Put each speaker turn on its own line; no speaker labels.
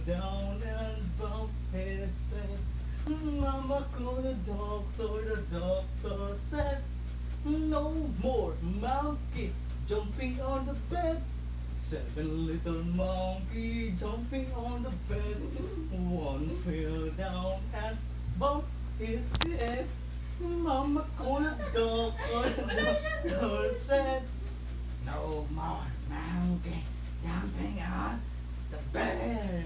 down and bumped his head. Mama called the doctor said, no more monkey jumping on the bed. Seven little monkey jumping on the bed. One fell down and bumped his head. Mama called the doctor said, no more monkey jumping on the bed.